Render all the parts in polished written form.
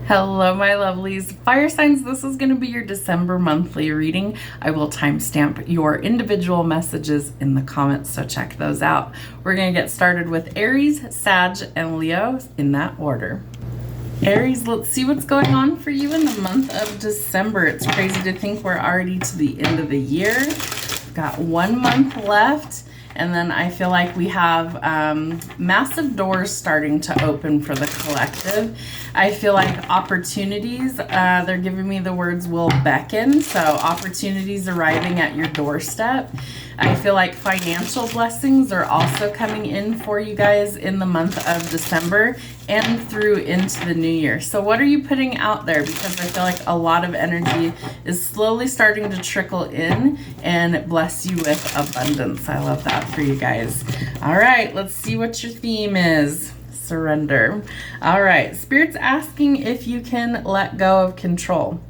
Hello, my lovelies. Fire signs, this is going to be your December monthly reading. I will timestamp your individual messages in the comments, so check those out. We're going to get started with Aries, Sag, and Leo in that order. Aries, let's see what's going on for you in the month of December. It's crazy to think we're already to the end of the year. We've got 1 month left. And then I feel like we have massive doors starting to open for the collective. I feel like opportunities, they're giving me the words will beckon. So opportunities arriving at your doorstep. I feel like financial blessings are also coming in for you guys in the month of December and through into the new year. So what are you putting out there? Because I feel like a lot of energy is slowly starting to trickle in and bless you with abundance. I love that for you guys. All right, let's see what your theme is. Surrender. All right, Spirit's asking if you can let go of control.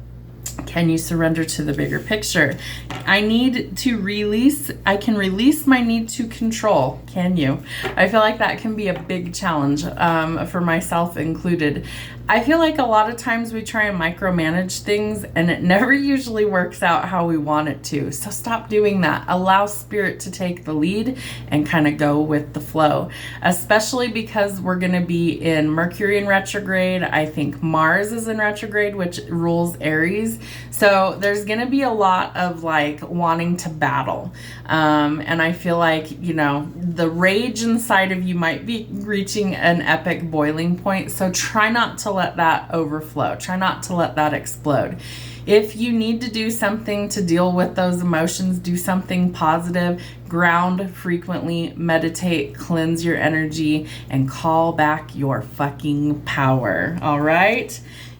Can you surrender to the bigger picture? I need to release. I can release my need to control. Can you? I feel like that can be a big challenge for myself included. I feel like a lot of times we try and micromanage things and it never usually works out how we want it to. So stop doing that. Allow Spirit to take the lead and kind of go with the flow, especially because we're going to be in Mercury in retrograde. I think Mars is in retrograde, which rules Aries. So there's going to be a lot of like wanting to battle. And I feel like, you know, the rage inside of you might be reaching an epic boiling point. So try not to let that overflow. Try not to let that explode. If you need to do something to deal with those emotions, do something positive, ground frequently, meditate, cleanse your energy, and call back your fucking power. All right?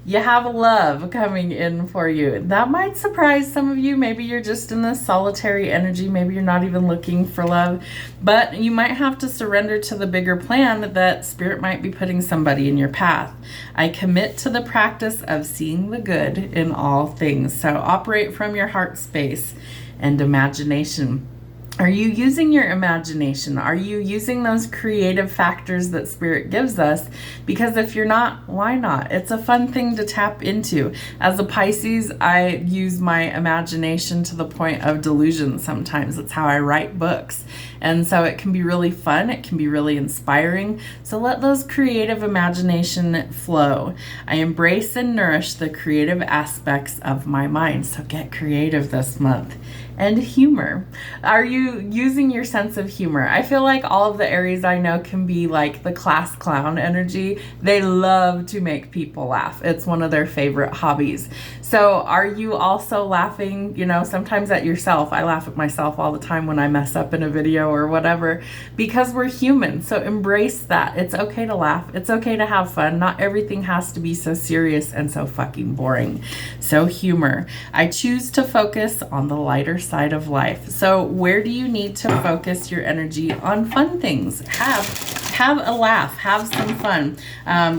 You have love coming in for you. That might surprise some of you. Maybe you're just in this solitary energy. Maybe you're not even looking for love, but you might have to surrender to the bigger plan that Spirit might be putting somebody in your path. I commit to the practice of seeing the good in all things. So operate from your heart space and imagination. Are you using your imagination? Are you using those creative factors that Spirit gives us? Because if you're not, why not? It's a fun thing to tap into. As a Pisces, I use my imagination to the point of delusion sometimes. It's how I write books. And so it can be really fun. It can be really inspiring. So let those creative imagination flow. I embrace and nourish the creative aspects of my mind. So get creative this month. And humor. Are you using your sense of humor? I feel like all of the Aries I know can be like the class clown energy. They love to make people laugh. It's one of their favorite hobbies. So are you also laughing, you know, sometimes at yourself? I laugh at myself all the time when I mess up in a video or whatever, because we're human. So embrace that. It's okay to laugh. It's okay to have fun. Not everything has to be so serious and so fucking boring. So humor. I choose to focus on the lighter side of life. So where do you need to focus your energy? On fun things. Have a laugh, have some fun.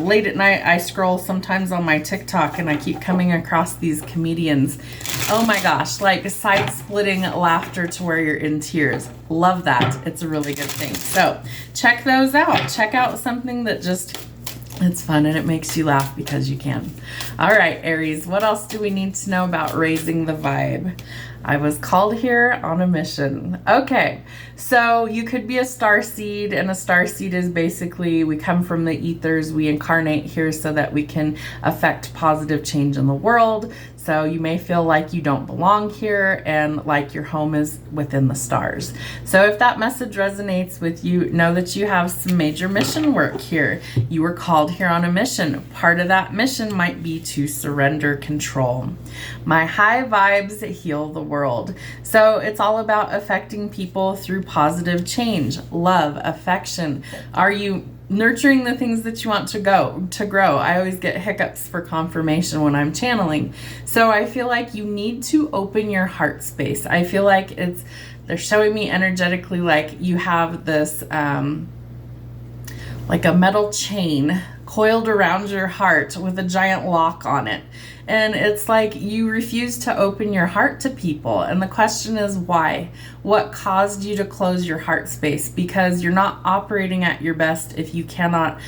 Late at night, I scroll sometimes on my TikTok and I keep coming across these comedians. Oh my gosh, like side-splitting laughter to where you're in tears. Love that. It's a really good thing. So check those out. Check out something that just, it's fun and it makes you laugh because you can. All right, Aries, what else do we need to know about raising the vibe? I was called here on a mission. Okay, so you could be a starseed, and a starseed is basically we come from the ethers, we incarnate here so that we can affect positive change in the world. So you may feel like you don't belong here and like your home is within the stars. So if that message resonates with you, know that you have some major mission work here. You were called here on a mission. Part of that mission might be to surrender control. My high vibes heal the world. So it's all about affecting people through positive change, love, affection. Are you nurturing the things that you want to grow? I always get hiccups for confirmation when I'm channeling. So I feel like you need to open your heart space. I feel like they're showing me energetically like you have this like a metal chain coiled around your heart with a giant lock on it. And it's like you refuse to open your heart to people. And the question is why? What caused you to close your heart space? Because you're not operating at your best if you cannot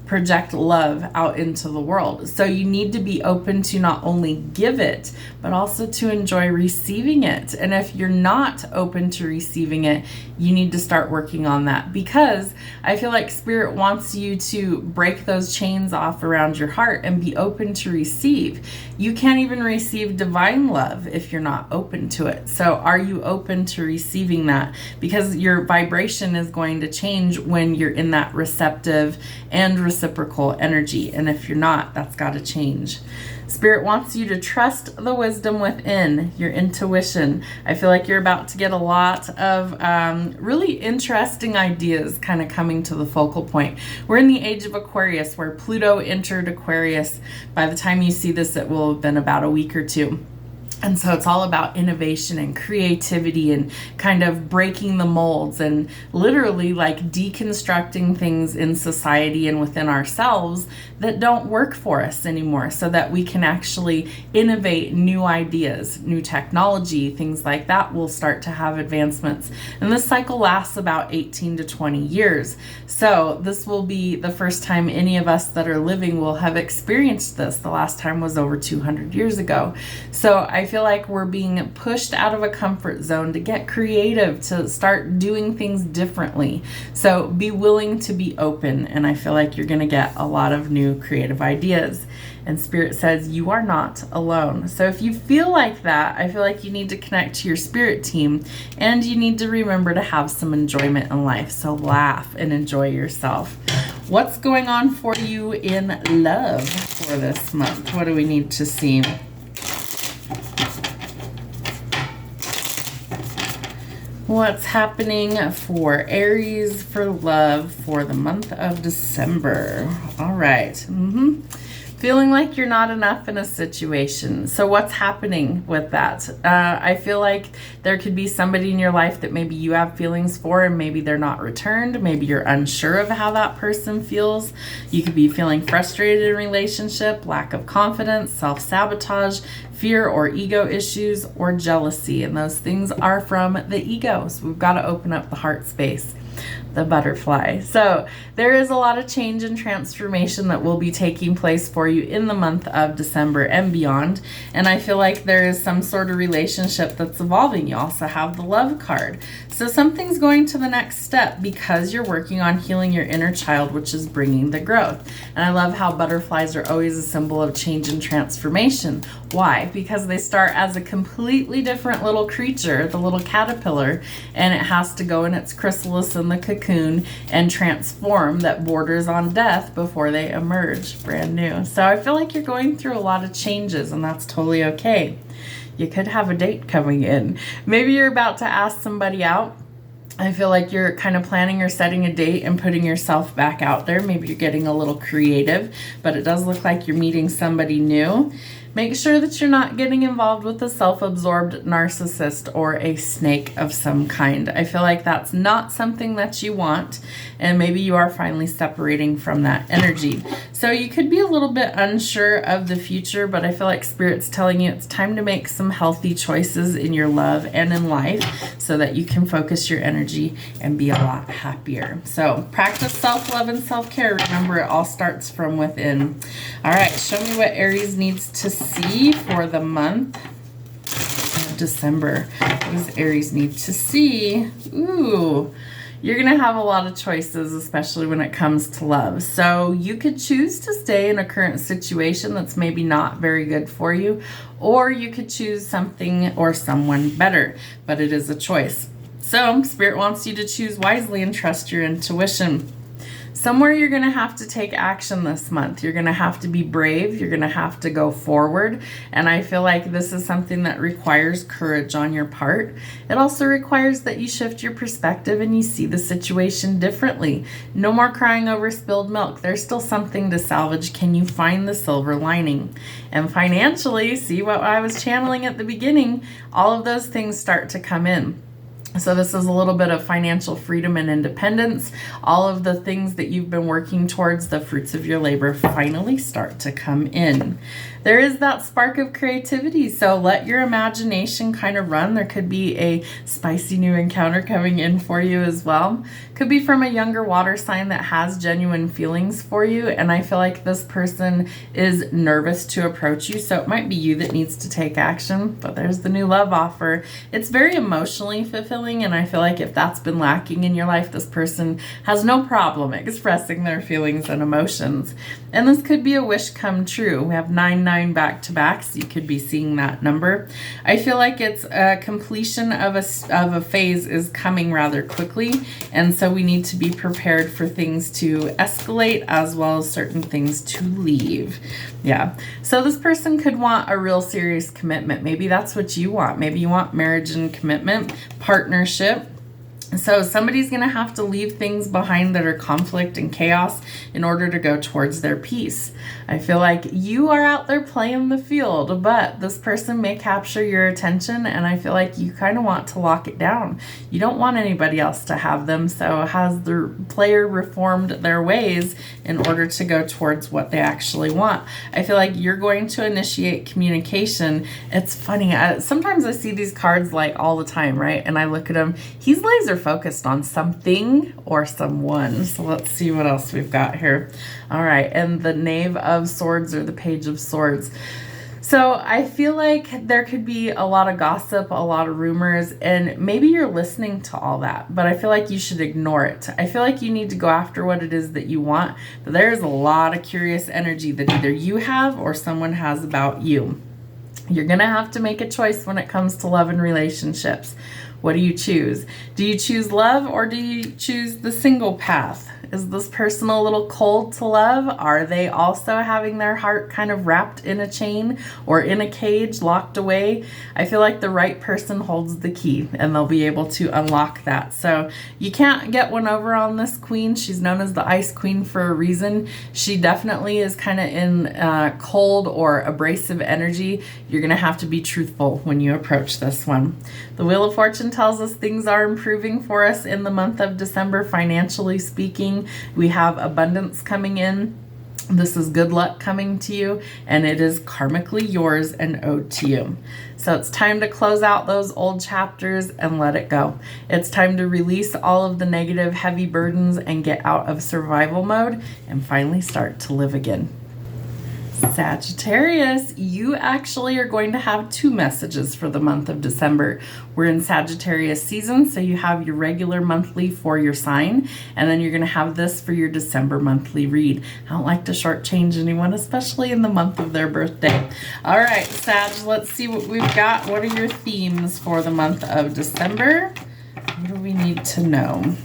project love out into the world. So you need to be open to not only give it, but also to enjoy receiving it. And if you're not open to receiving it, you need to start working on that, because I feel like Spirit wants you to break those chains off around your heart and be open to receive. You can't even receive divine love if you're not open to it. So are you open to receiving that? Because your vibration is going to change when you're in that receptive and reciprocal energy. And if you're not, that's got to change. Spirit wants you to trust the wisdom within, your intuition. I feel like you're about to get a lot of really interesting ideas kind of coming to the focal point. We're in the age of Aquarius, where Pluto entered Aquarius. By the time you see this, it will have been about a week or two. And so it's all about innovation and creativity and kind of breaking the molds and literally like deconstructing things in society and within ourselves that don't work for us anymore, so that we can actually innovate new ideas, new technology, things like that will start to have advancements. And this cycle lasts about 18 to 20 years. So this will be the first time any of us that are living will have experienced this. The last time was over 200 years ago. So I feel like we're being pushed out of a comfort zone to get creative, to start doing things differently. So be willing to be open, and I feel like you're going to get a lot of new creative ideas. And Spirit says you are not alone. So if you feel like that, I feel like you need to connect to your spirit team, and you need to remember to have some enjoyment in life. So laugh and enjoy yourself. What's going on for you in love for this month? What do we need to see? What's happening for Aries for love for the month of December? All right. Feeling like you're not enough in a situation. So what's happening with that? I feel like there could be somebody in your life that maybe you have feelings for, and maybe they're not returned. Maybe you're unsure of how that person feels. You could be feeling frustrated in a relationship, lack of confidence, self-sabotage, fear or ego issues, or jealousy. And those things are from the ego. So we've got to open up the heart space, the butterfly. So there is a lot of change and transformation that will be taking place for you in the month of December and beyond. And I feel like there is some sort of relationship that's evolving. You also have the love card. So something's going to the next step because you're working on healing your inner child, which is bringing the growth. And I love how butterflies are always a symbol of change and transformation. Why? Because they start as a completely different little creature, the little caterpillar, and it has to go in its chrysalis in the cocoon and transform that borders on death before they emerge brand new. So I feel like you're going through a lot of changes, and that's totally okay. You could have a date coming in. Maybe you're about to ask somebody out. I feel like you're kind of planning or setting a date and putting yourself back out there. Maybe you're getting a little creative, but it does look like you're meeting somebody new. Make sure that you're not getting involved with a self-absorbed narcissist or a snake of some kind. I feel like that's not something that you want, and maybe you are finally separating from that energy. So you could be a little bit unsure of the future, but I feel like Spirit's telling you it's time to make some healthy choices in your love and in life so that you can focus your energy and be a lot happier. So practice self-love and self-care. Remember, it all starts from within. All right, show me what Aries needs to see for the month of December. What does Aries need to see? Ooh, you're going to have a lot of choices, especially when it comes to love. So you could choose to stay in a current situation that's maybe not very good for you, or you could choose something or someone better, but it is a choice. So Spirit wants you to choose wisely and trust your intuition. Somewhere you're going to have to take action this month. You're going to have to be brave. You're going to have to go forward. And I feel like this is something that requires courage on your part. It also requires that you shift your perspective and you see the situation differently. No more crying over spilled milk. There's still something to salvage. Can you find the silver lining? And financially, see what I was channeling at the beginning, all of those things start to come in. So this is a little bit of financial freedom and independence. All of the things that you've been working towards, the fruits of your labor, finally start to come in. There is that spark of creativity, so let your imagination kind of run. There could be a spicy new encounter coming in for you as well. Could be from a younger water sign that has genuine feelings for you, and I feel like this person is nervous to approach you, so it might be you that needs to take action. But there's the new love offer. It's very emotionally fulfilling, and I feel like if that's been lacking in your life, this person has no problem expressing their feelings and emotions. And this could be a wish come true. We have 9 back to back, so you could be seeing that number. I feel like it's a completion of a phase is coming rather quickly, and so we need to be prepared for things to escalate as well as certain things to leave. Yeah, so this person could want a real serious commitment. Maybe that's what you want. Maybe you want marriage and commitment, partnership. So somebody's going to have to leave things behind that are conflict and chaos in order to go towards their peace. I feel like you are out there playing the field, but this person may capture your attention, and I feel like you kind of want to lock it down. You don't want anybody else to have them, so has the player reformed their ways in order to go towards what they actually want? I feel like you're going to initiate communication. It's funny. Sometimes I see these cards like all the time, right? And I look at them. He's laser focused on something or someone. So let's see what else we've got here. All right, and the Knave of Swords or the Page of Swords. So I feel like there could be a lot of gossip, a lot of rumors, and maybe you're listening to all that, but I feel like you should ignore it. I feel like you need to go after what it is that you want, but there's a lot of curious energy that either you have or someone has about you. You're going to have to make a choice when it comes to love and relationships. What do you choose? Do you choose love or do you choose the single path? Is this person a little cold to love? Are they also having their heart kind of wrapped in a chain or in a cage, locked away? I feel like the right person holds the key and they'll be able to unlock that. So you can't get one over on this queen. She's known as the Ice Queen for a reason. She definitely is kind of in cold or abrasive energy. You're going to have to be truthful when you approach this one. The Wheel of Fortune tells us things are improving for us in the month of December, financially speaking. We have abundance coming in. This is good luck coming to you, and it is karmically yours and owed to you. So it's time to close out those old chapters and let it go. It's time to release all of the negative, heavy burdens and get out of survival mode and finally start to live again. Sagittarius, you actually are going to have 2 messages for the month of December. We're in Sagittarius season, so you have your regular monthly for your sign, and then you're going to have this for your December monthly read. I don't like to shortchange anyone, especially in the month of their birthday. All right, Sag, let's see what we've got. What are your themes for the month of December? What do we need to know?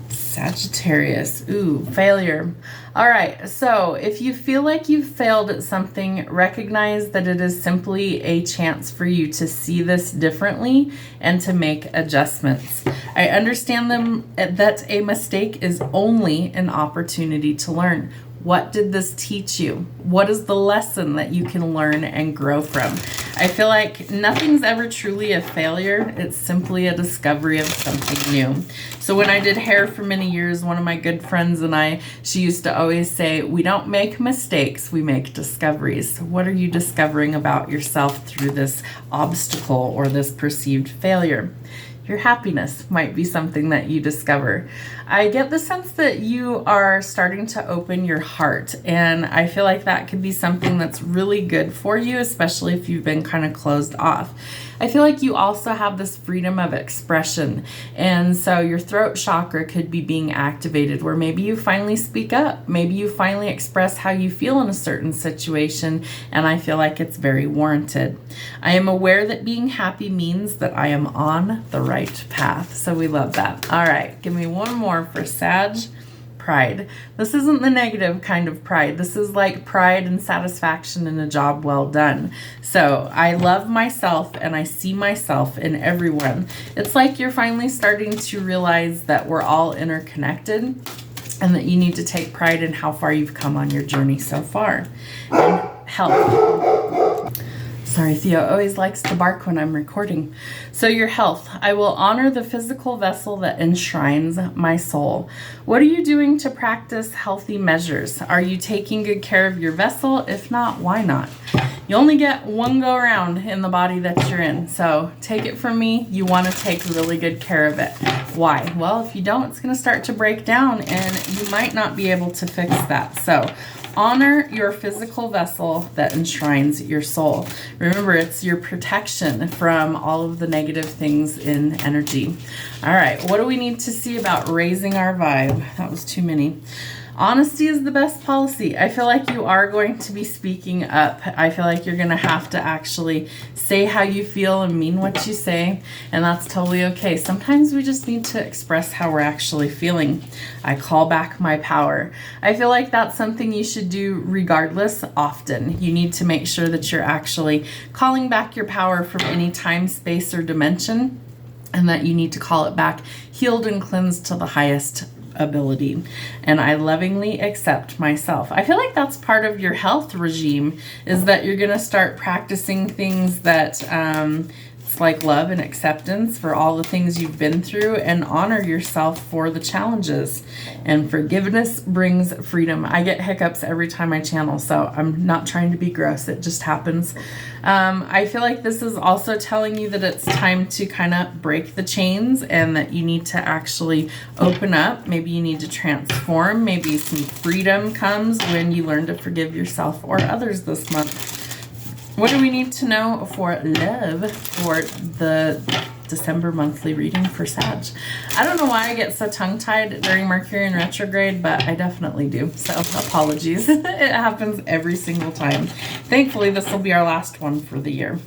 Sagittarius, ooh, failure. All right, so if you feel like you've failed at something, recognize that it is simply a chance for you to see this differently and to make adjustments. I understand that a mistake is only an opportunity to learn. What did this teach you? What is the lesson that you can learn and grow from? I feel like nothing's ever truly a failure. It's simply a discovery of something new. So when I did hair for many years, one of my good friends and I, she used to always say, we don't make mistakes, we make discoveries. So what are you discovering about yourself through this obstacle or this perceived failure? Your happiness might be something that you discover. I get the sense that you are starting to open your heart, and I feel like that could be something that's really good for you, especially if you've been kind of closed off. I feel like you also have this freedom of expression, and so your throat chakra could be being activated where maybe you finally speak up, maybe you finally express how you feel in a certain situation, and I feel like it's very warranted. I am aware that being happy means that I am on the right path, so we love that. All right, give me one more for Sag. Pride. This isn't the negative kind of pride. This is like pride and satisfaction in a job well done. So I love myself and I see myself in everyone. It's like you're finally starting to realize that we're all interconnected and that you need to take pride in how far you've come on your journey so far. And health. Sorry, Theo always likes to bark when I'm recording. So your health. I will honor the physical vessel that enshrines my soul. What are you doing to practice healthy measures? Are you taking good care of your vessel? If not, why not? You only get one go around in the body that you're in. So take it from me, you want to take really good care of it. Why? Well, if you don't, it's going to start to break down and you might not be able to fix that. So honor your physical vessel that enshrines your soul. Remember, it's your protection from all of the negative things in energy. All right, what do we need to see about raising our vibe? That was too many. Honesty is the best policy. I feel like you are going to be speaking up. I feel like you're going to have to actually say how you feel and mean what you say, and that's totally okay. Sometimes we just need to express how we're actually feeling. I call back my power. I feel like that's something you should do regardless often. You need to make sure that you're actually calling back your power from any time, space, or dimension, and that you need to call it back healed and cleansed to the highest ability. And I lovingly accept myself. I feel like that's part of your health regime, is that you're going to start practicing things that it's like love and acceptance for all the things you've been through, and honor yourself for the challenges. And forgiveness brings freedom. I get hiccups every time I channel, so I'm not trying to be gross. It just happens. I feel like this is also telling you that it's time to kind of break the chains and that you need to actually open up. Maybe you need to transform. Maybe some freedom comes when you learn to forgive yourself or others this month. What do we need to know for love for the December monthly reading for Sag? I don't know why I get so tongue-tied during Mercury in retrograde, but I definitely do. So apologies. It happens every single time. Thankfully, this will be our last one for the year.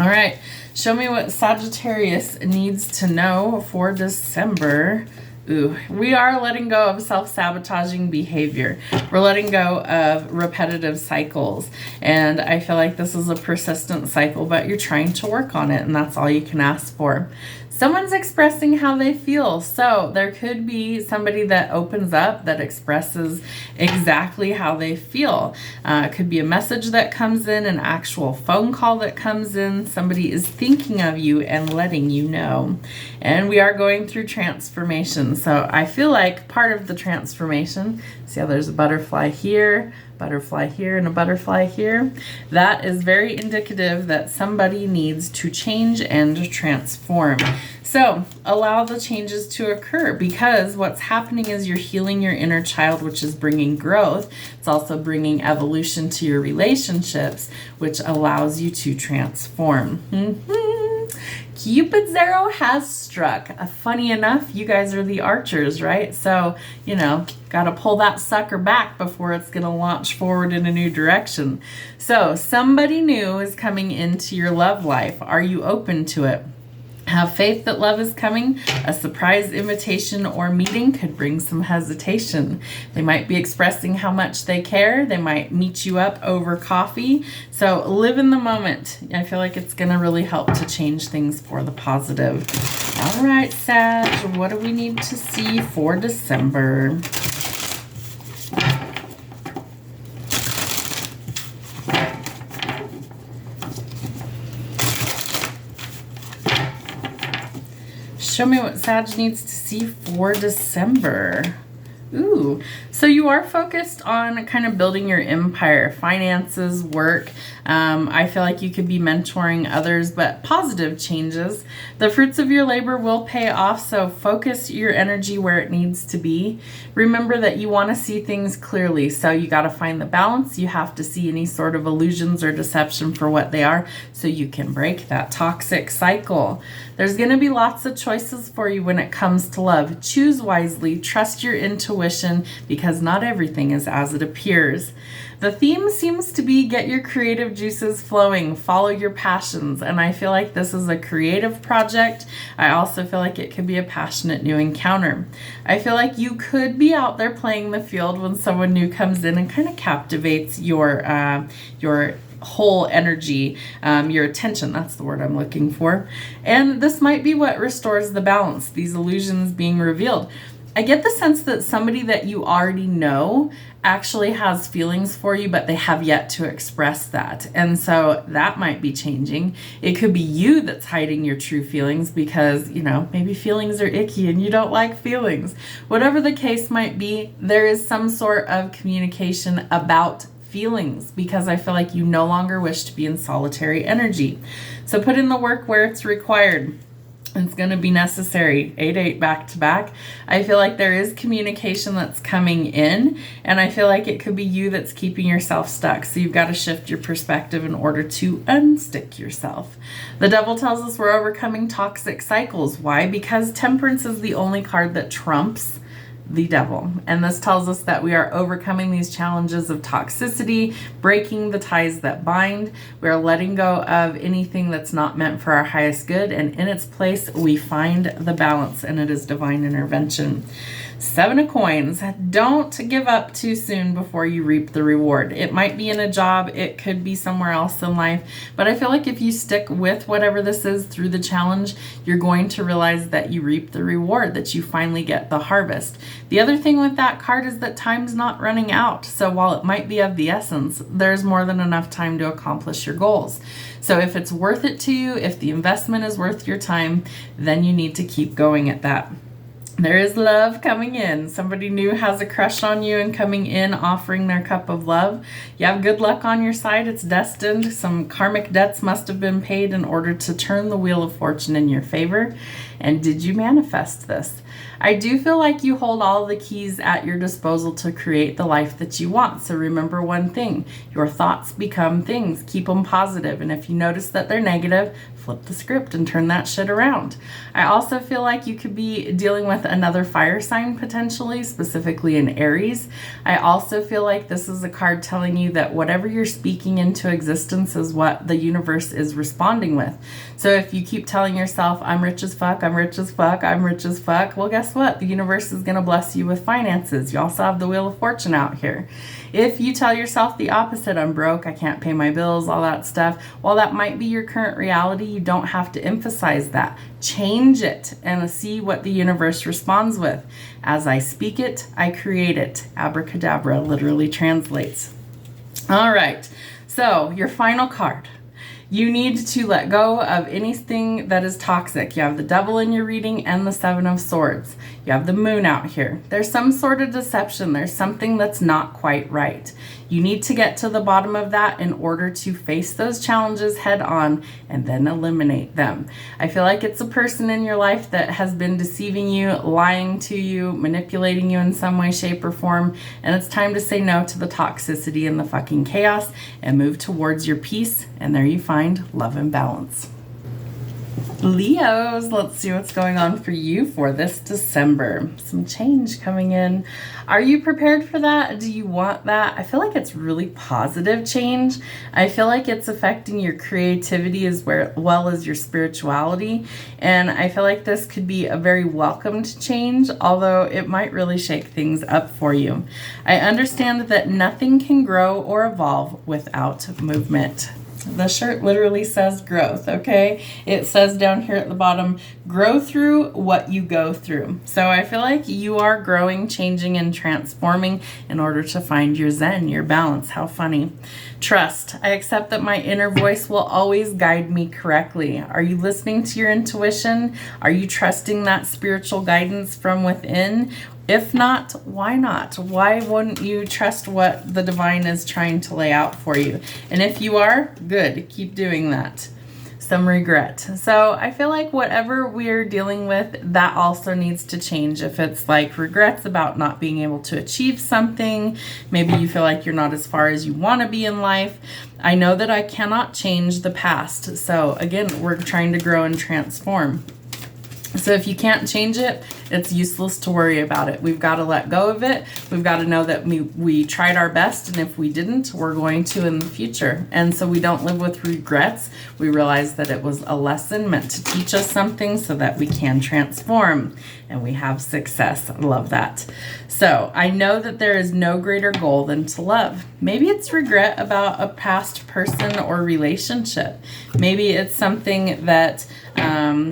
All right. Show me what Sagittarius needs to know for December. Ooh, we are letting go of self-sabotaging behavior. We're letting go of repetitive cycles. And I feel like this is a persistent cycle, but you're trying to work on it, and that's all you can ask for. Someone's expressing how they feel. So there could be somebody that opens up, that expresses exactly how they feel. It could be a message that comes in, an actual phone call that comes in. Somebody is thinking of you and letting you know. And we are going through transformation. So I feel like part of the transformation, see how there's a butterfly here, and a butterfly here. That is very indicative that somebody needs to change and transform. So allow the changes to occur, because what's happening is you're healing your inner child, which is bringing growth. It's also bringing evolution to your relationships, which allows you to transform. Cupid's arrow has struck. Funny enough, you guys are the archers, right? So, you know, got to pull that sucker back before it's going to launch forward in a new direction. So somebody new is coming into your love life. Are you open to it? Have faith that love is coming. A surprise invitation or meeting could bring some hesitation. They might be expressing how much they care. They might meet you up over coffee. So live in the moment. I feel like it's going to really help to change things for the positive. All right, Sag, what do we need to see for December? Show me what Sag needs to see for December. Ooh, so you are focused on kind of building your empire, finances, work. I feel like you could be mentoring others, but positive changes. The fruits of your labor will pay off, so focus your energy where it needs to be. Remember that you want to see things clearly, so you got to find the balance. You have to see any sort of illusions or deception for what they are, so you can break that toxic cycle. There's going to be lots of choices for you when it comes to love. Choose wisely, trust your intuition, because not everything is as it appears. The theme seems to be get your creative juices flowing, follow your passions, and I feel like this is a creative project. I also feel like it could be a passionate new encounter. I feel like you could be out there playing the field when someone new comes in and kind of captivates your whole energy, your attention, that's the word I'm looking for. And this might be what restores the balance, these illusions being revealed. I get the sense that somebody that you already know actually has feelings for you, but they have yet to express that. And so that might be changing. It could be you that's hiding your true feelings because, you know, maybe feelings are icky and you don't like feelings. Whatever the case might be, there is some sort of communication about feelings because I feel like you no longer wish to be in solitary energy. So put in the work where it's required. It's going to be necessary. 8-8 back to back. I feel like there is communication that's coming in, and I feel like it could be you that's keeping yourself stuck. So you've got to shift your perspective in order to unstick yourself. The devil tells us we're overcoming toxic cycles. Why? Because temperance is the only card that trumps the devil. And this tells us that we are overcoming these challenges of toxicity, breaking the ties that bind. We are letting go of anything that's not meant for our highest good. And in its place, we find the balance, and it is divine intervention. 7 of coins. Don't give up too soon before you reap the reward. It might be in a job. It could be somewhere else in life. But I feel like if you stick with whatever this is through the challenge, you're going to realize that you reap the reward, that you finally get the harvest. The other thing with that card is that time's not running out. So while it might be of the essence, there's more than enough time to accomplish your goals. So if it's worth it to you, if the investment is worth your time, then you need to keep going at that. There is love coming in. Somebody new has a crush on you and coming in offering their cup of love. You have good luck on your side. It's destined. Some karmic debts must have been paid in order to turn the wheel of fortune in your favor. And did you manifest this? I do feel like you hold all the keys at your disposal to create the life that you want. So remember one thing, your thoughts become things. Keep them positive. And if you notice that they're negative, flip the script and turn that shit around. I also feel like you could be dealing with another fire sign potentially, specifically in Aries. I also feel like this is a card telling you that whatever you're speaking into existence is what the universe is responding with. So if you keep telling yourself, I'm rich as fuck, I'm rich as fuck, I'm rich as fuck, well, guess what? The universe is going to bless you with finances. You also have the Wheel of Fortune out here. If you tell yourself the opposite, I'm broke, I can't pay my bills, all that stuff, while that might be your current reality, you don't have to emphasize that. Change it and see what the universe responds with. As I speak it, I create it. Abracadabra literally translates. All right, so your final card. You need to let go of anything that is toxic. You have the devil in your reading and the 7 of swords. You have the moon out here. There's some sort of deception. There's something that's not quite right. You need to get to the bottom of that in order to face those challenges head on and then eliminate them. I feel like it's a person in your life that has been deceiving you, lying to you, manipulating you in some way, shape, or form. And it's time to say no to the toxicity and the fucking chaos and move towards your peace. And there you find love and balance. Leos, let's see what's going on for you for this December. Some change coming in. Are you prepared for that? Do you want that? I feel like it's really positive change. I feel like it's affecting your creativity as well as your spirituality. And I feel like this could be a very welcomed change, although it might really shake things up for you. I understand that nothing can grow or evolve without movement. The shirt literally says growth, okay? It says down here at the bottom, grow through what you go through. So I feel like you are growing, changing, and transforming in order to find your zen, your balance. How funny. Trust. I accept that my inner voice will always guide me correctly. Are you listening to your intuition? Are you trusting that spiritual guidance from within? If not, why not? Why wouldn't you trust what the divine is trying to lay out for you? And if you are, good, keep doing that. Some regret. So I feel like whatever we're dealing with, that also needs to change. If it's like regrets about not being able to achieve something, maybe you feel like you're not as far as you want to be in life. I know that I cannot change the past. So again, we're trying to grow and transform. So if you can't change it, it's useless to worry about it. We've got to let go of it. We've got to know that we tried our best, and if we didn't, we're going to in the future. And so we don't live with regrets. We realize that it was a lesson meant to teach us something so that we can transform and we have success. I love that. So I know that there is no greater goal than to love. Maybe it's regret about a past person or relationship. Maybe it's something that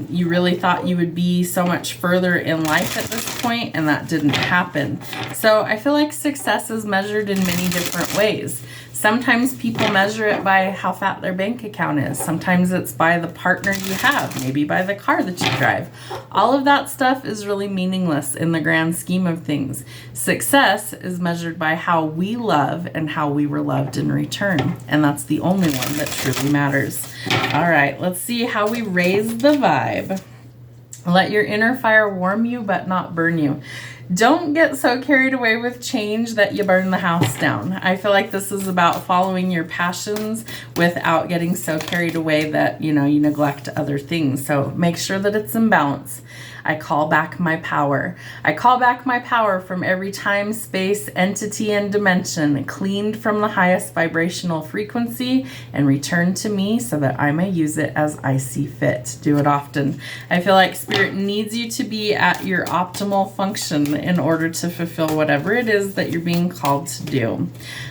you really thought you would be so much further in own life at this point, and that didn't happen. So I feel like success is measured in many different ways. Sometimes people measure it by how fat their bank account is. Sometimes it's by the partner you have, maybe by the car that you drive. All of that stuff is really meaningless in the grand scheme of things. Success is measured by how we love and how we were loved in return. And that's the only one that truly matters. All right, let's see how we raise the vibe. Let your inner fire warm you, but not burn you. Don't get so carried away with change that you burn the house down. I feel like this is about following your passions without getting so carried away that, you neglect other things. So make sure that it's in balance. I call back my power. I call back my power from every time, space, entity, and dimension, cleaned from the highest vibrational frequency and returned to me so that I may use it as I see fit. Do it often. I feel like Spirit needs you to be at your optimal function in order to fulfill whatever it is that you're being called to do.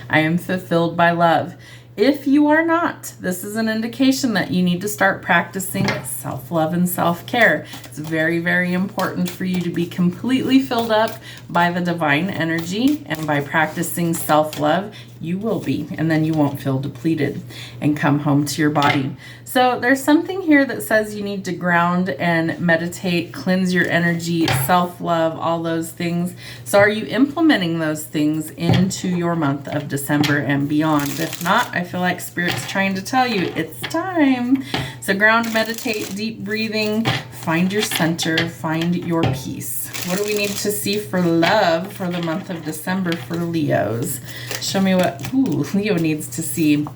I am fulfilled by love. If you are not, this is an indication that you need to start practicing self-love and self-care. It's very, very important for you to be completely filled up by the divine energy, and by practicing self-love, you will be, and then you won't feel depleted and come home to your body. So there's something here that says you need to ground and meditate, cleanse your energy, self-love, all those things. So are you implementing those things into your month of December and beyond? If not, I feel like Spirit's trying to tell you it's time. So ground, meditate, deep breathing, find your center, find your peace. What do we need to see for love for the month of December for Leos? Show me what Leo needs to see.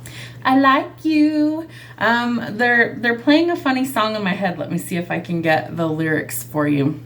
I like you. They're playing a funny song in my head. Let me see if I can get the lyrics for you.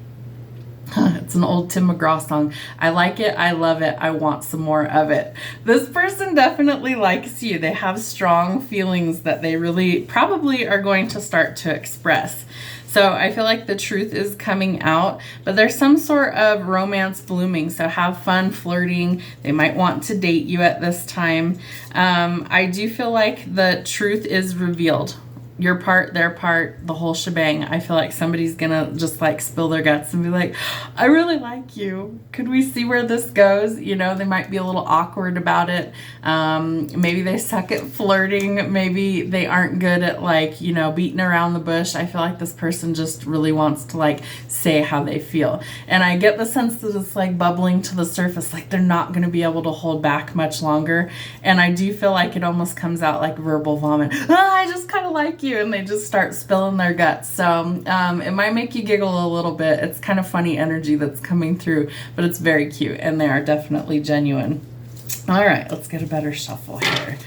It's an old Tim McGraw song. I like it. I love it. I want some more of it. This person definitely likes you. They have strong feelings that they really probably are going to start to express. So I feel like the truth is coming out, but there's some sort of romance blooming. So have fun flirting. They might want to date you at this time. I do feel like the truth is revealed. Your part, their part, the whole shebang. I feel like somebody's gonna just like spill their guts and be like, I really like you. Could we see where this goes? They might be a little awkward about it. Maybe they suck at flirting. Maybe they aren't good at beating around the bush. I feel like this person just really wants to say how they feel. And I get the sense that it's bubbling to the surface, like they're not gonna be able to hold back much longer. And I do feel like it almost comes out like verbal vomit. I just kind of like you. And they just start spilling their guts. So it might make you giggle a little bit. It's kind of funny energy that's coming through, but it's very cute and they are definitely genuine. All right, let's get a better shuffle here.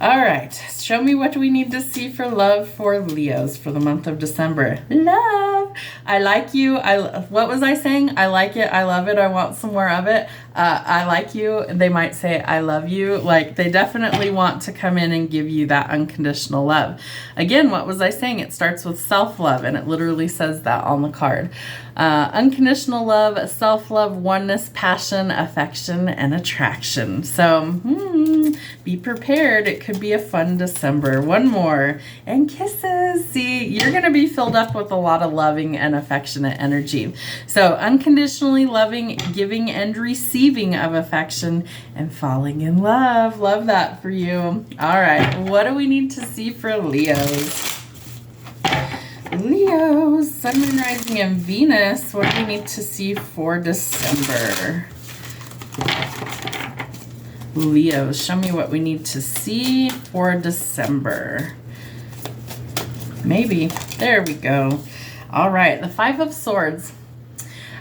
All right, show me what we need to see for love for Leos for the month of December. Love. I like you. What was I saying? I like it. I love it. I want some more of it. I like you. They might say, I love you. They definitely want to come in and give you that unconditional love. Again, what was I saying? It starts with self-love, and it literally says that on the card. Unconditional love, self-love, oneness, passion, affection, and attraction. So be prepared. It could be a fun December. One more. And kisses. See, you're going to be filled up with a lot of loving and affectionate energy. So unconditionally loving, giving, and receiving of affection, and falling in love. Love that for you. All right. What do we need to see for Leos? Leos, Sun, Moon, Rising, and Venus. What do we need to see for December? Leos, show me what we need to see for December. Maybe. There we go. All right, the Five of Swords.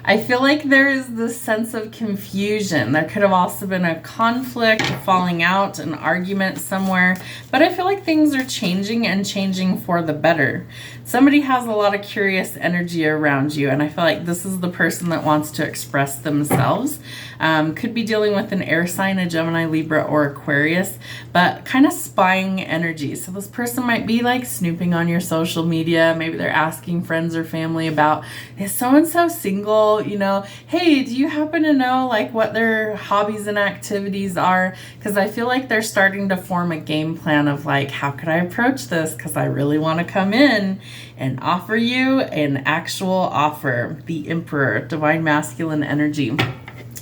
I feel like there is this sense of confusion. There could have also been a conflict, a falling out, an argument somewhere. But I feel like things are changing and changing for the better. Somebody has a lot of curious energy around you, and I feel like this is the person that wants to express themselves. Could be dealing with an air sign, a Gemini, Libra, or Aquarius, but kind of spying energy. So this person might be snooping on your social media. Maybe they're asking friends or family about, is so-and-so single? you know, hey, do you happen to know like what their hobbies and activities are? Because I feel like they're starting to form a game plan of like, how could I approach this? Because I really want to come in and offer you an actual offer. The Emperor, divine masculine energy.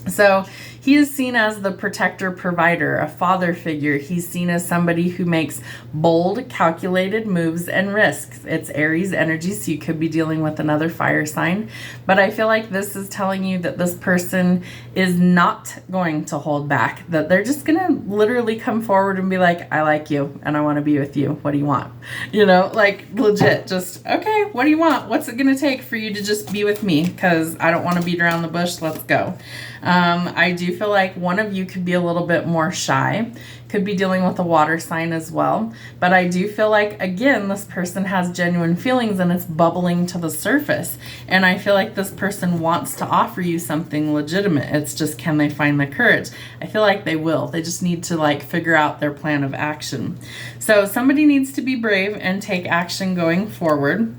So he is seen as the protector, provider, a father figure. He's seen as somebody who makes bold, calculated moves and risks. It's Aries energy, so you could be dealing with another fire sign. But I feel like this is telling you that this person is not going to hold back, that they're just going to literally come forward and be like, I like you and I want to be with you. What do you want? You know, like legit, just, okay, what do you want? What's it going to take for you to just be with me? Because I don't want to beat around the bush. Let's go. I do feel like one of you could be a little bit more shy, could be dealing with a water sign as well. But I do feel like, again, this person has genuine feelings and it's bubbling to the surface. And I feel like this person wants to offer you something legitimate. It's just, can they find the courage? I feel like they will. They just need to like figure out their plan of action. So somebody needs to be brave and take action going forward.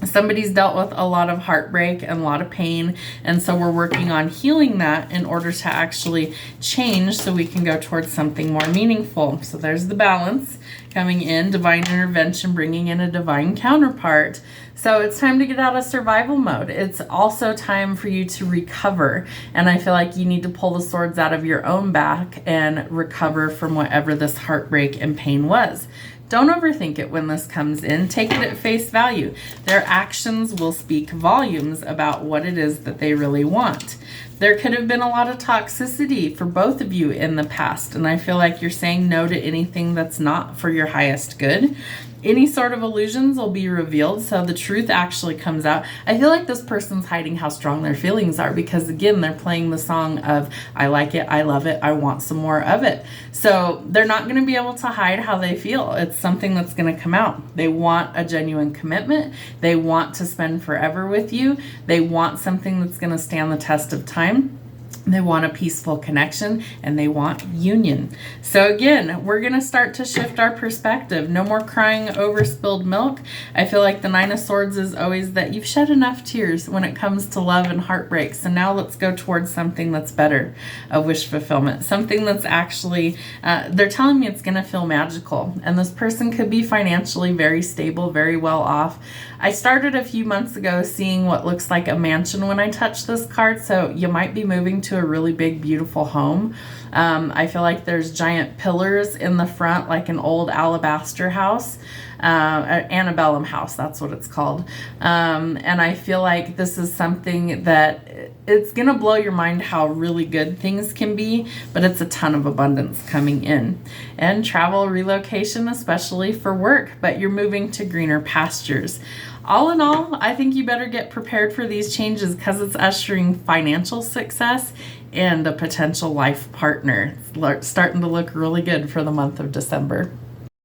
Somebody's dealt with a lot of heartbreak and a lot of pain, and so we're working on healing that in order to actually change so we can go towards something more meaningful. So there's the balance coming in, divine intervention, bringing in a divine counterpart. So it's time to get out of survival mode. It's also time for you to recover, and I feel like you need to pull the swords out of your own back and recover from whatever this heartbreak and pain was. Don't overthink it when this comes in. Take it at face value. Their actions will speak volumes about what it is that they really want. There could have been a lot of toxicity for both of you in the past, and I feel like you're saying no to anything that's not for your highest good. Any sort of illusions will be revealed, so the truth actually comes out. I feel like this person's hiding how strong their feelings are because, again, they're playing the song of, I like it, I love it, I want some more of it. So they're not going to be able to hide how they feel. It's something that's going to come out. They want a genuine commitment. They want to spend forever with you. They want something that's going to stand the test of time. They want a peaceful connection and they want union. So again, we're going to start to shift our perspective. No more crying over spilled milk. I feel like the Nine of Swords is always that you've shed enough tears when it comes to love and heartbreak. So now let's go towards something that's better, a wish fulfillment, something that's actually, they're telling me it's going to feel magical. And this person could be financially very stable, very well off. I started a few months ago seeing what looks like a mansion when I touched this card. So you might be moving to a really big, beautiful home. I feel like there's giant pillars in the front, like an old alabaster house, antebellum house, that's what it's called. And I feel like this is something that it's going to blow your mind how really good things can be, but it's a ton of abundance coming in. And travel, relocation, especially for work, but you're moving to greener pastures. All in all, I think you better get prepared for these changes because it's ushering financial success and a potential life partner. It's starting to look really good for the month of December.